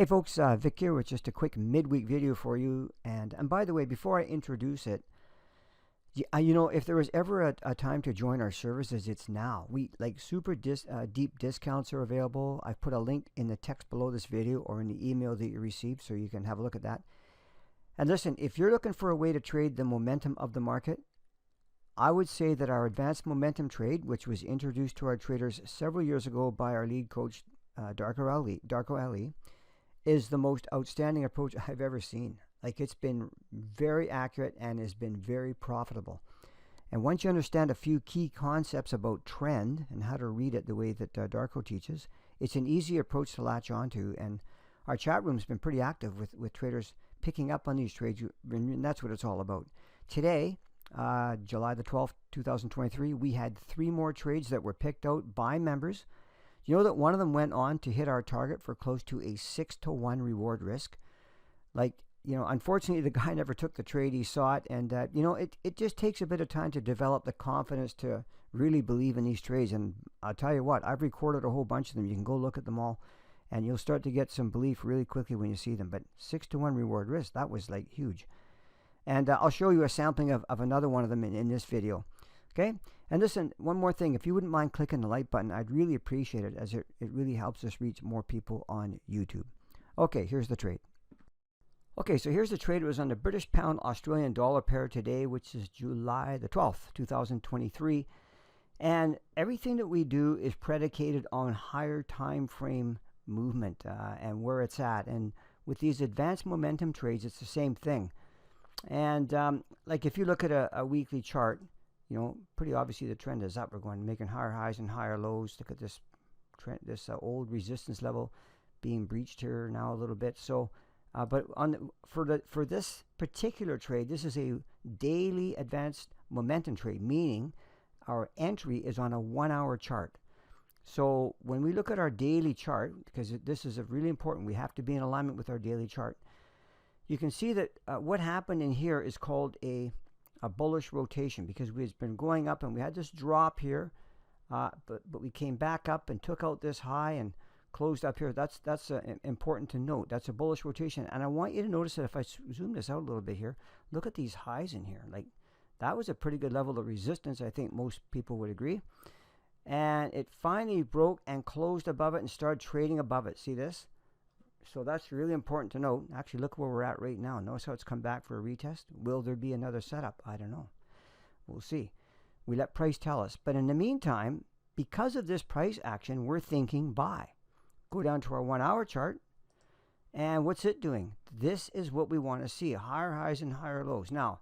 Hey folks, Vic here with just a quick midweek video for you. And by the way, before I introduce it, if there was ever a time to join our services, it's now. We like super deep discounts are available. I've put a link in the text below this video or in the email that you received, so you can have a look at that. And listen, if you're looking for a way to trade the momentum of the market, I would say that our advanced momentum trade, which was introduced to our traders several years ago by our lead coach, Darko Ali, is the most outstanding approach I've ever seen. Like, it's been very accurate and has been very profitable. And once you understand a few key concepts about trend and how to read it the way that Darko teaches, it's an easy approach to latch onto. And our chat room's been pretty active with traders picking up on these trades, and that's what it's all about. Today, July the 12th, 2023, we had 3 more trades that were picked out by members. You know that one of them went on to hit our target for close to a 6-to-1 reward risk. Unfortunately, the guy never took the trade. He saw it, and it just takes a bit of time to develop the confidence to really believe in these trades. And I'll tell you what, I've recorded a whole bunch of them. You can go look at them all, and you'll start to get some belief really quickly when you see them. But 6-to-1 reward risk, that was like huge. And I'll show you a sampling of another one of them in this video. Okay? And listen, one more thing. If you wouldn't mind clicking the like button, I'd really appreciate it, as it really helps us reach more people on YouTube. Okay, here's the trade. Okay, so here's the trade. It was on the British pound Australian dollar pair today, which is July the 12th, 2023. And everything that we do is predicated on higher time frame movement and where it's at. And with these advanced momentum trades, it's the same thing. And like if you look at a weekly chart, pretty obviously the trend is up. We're going making higher highs and higher lows. Look at this trend, this old resistance level being breached here now a little bit. So, but for this particular trade, this is a daily advanced momentum trade, meaning our entry is on a 1-hour chart. So when we look at our daily chart, because this is really important, we have to be in alignment with our daily chart. You can see that what happened in here is called a bullish rotation, because we've been going up and we had this drop here, but we came back up and took out this high and closed up here. That's important to note. That's a bullish rotation. And I want you to notice that if I zoom this out a little bit here, look at these highs in here. Like, that was a pretty good level of resistance. I think most people would agree. And it finally broke and closed above it and started trading above it. See this? So that's really important to note. Actually, look where we're at right now. Notice how it's come back for a retest. Will there be another setup? I don't know. We'll see. We let price tell us. But in the meantime, because of this price action, we're thinking buy. Go down to our 1-hour chart. And what's it doing? This is what we want to see. Higher highs and higher lows. Now,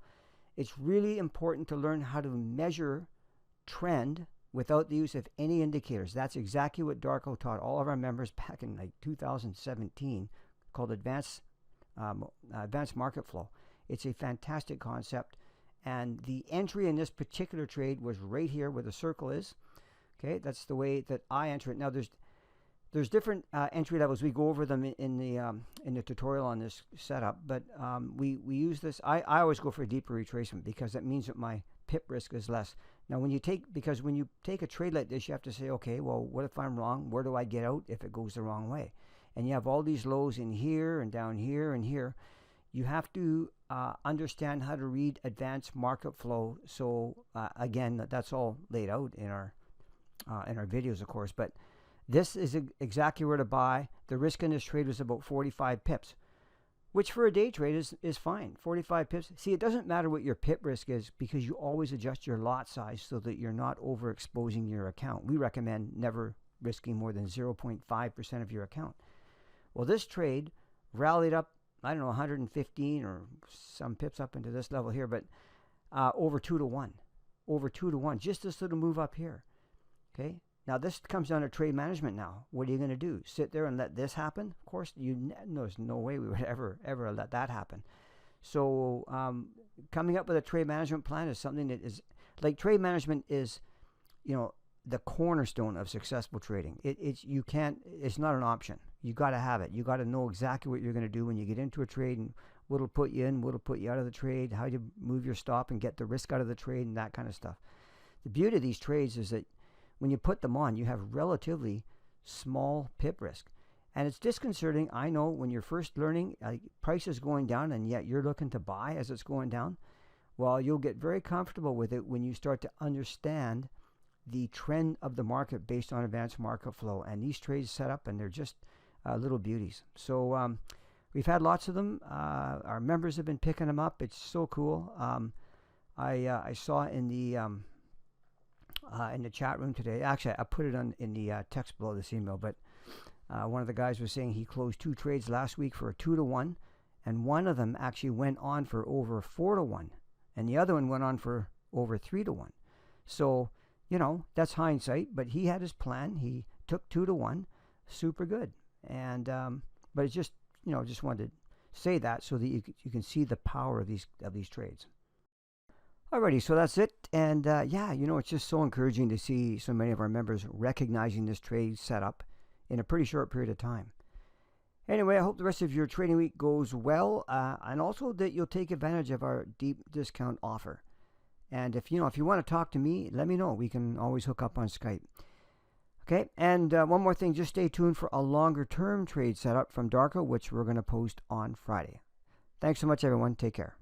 it's really important to learn how to measure trend without the use of any indicators. That's exactly what Darko taught all of our members back in like 2017, called advanced market flow. It's a fantastic concept, and the entry in this particular trade was right here where the circle is. Okay, that's the way that I enter it. Now there's different entry levels. We go over them in the tutorial on this setup, but we use this. I always go for a deeper retracement, because that means that my pip risk is less. Now, when you take a trade like this, you have to say, okay, well, what if I'm wrong? Where do I get out if it goes the wrong way? And you have all these lows in here and down here and here. You have to understand how to read advanced market flow. So again, that's all laid out in our videos, of course. But this is exactly where to buy. The risk in this trade was about 45 pips. Which for a day trade is fine. 45 pips. See, it doesn't matter what your pip risk is, because you always adjust your lot size so that you're not overexposing your account. We recommend never risking more than 0.5% of your account. Well, this trade rallied up, I don't know, 115 or some pips up into this level here, but over 2-to-1. Over 2-to-1. Just this little move up here. Okay? Now, this comes down to trade management now. What are you going to do? Sit there and let this happen? Of course, there's no way we would ever let that happen. So coming up with a trade management plan is something that is, like, trade management is, the cornerstone of successful trading. It's not an option. You got to have it. You got to know exactly what you're going to do when you get into a trade, and what'll put you in, what'll put you out of the trade, how you move your stop and get the risk out of the trade, and that kind of stuff. The beauty of these trades is that when you put them on, you have relatively small pip risk. And it's disconcerting, I know, when you're first learning, price is going down and yet you're looking to buy as it's going down. Well, you'll get very comfortable with it when you start to understand the trend of the market based on advanced market flow. And these trades set up, and they're just little beauties. So we've had lots of them. Our members have been picking them up. It's so cool. I saw in the chat room today. Actually, I put it in the text below this email. But one of the guys was saying he closed 2 trades last week for a 2-to-1, and one of them actually went on for over 4-to-1. And the other one went on for over 3-to-1. So, that's hindsight, but he had his plan. He took 2-to-1, super good. And but it's just, just wanted to say that so that you can see the power of these trades. Alrighty, so that's it. And it's just so encouraging to see so many of our members recognizing this trade setup in a pretty short period of time. Anyway, I hope the rest of your trading week goes well, and also that you'll take advantage of our deep discount offer. And if you want to talk to me, let me know. We can always hook up on Skype. Okay, and one more thing, just stay tuned for a longer term trade setup from Darko, which we're going to post on Friday. Thanks so much, everyone. Take care.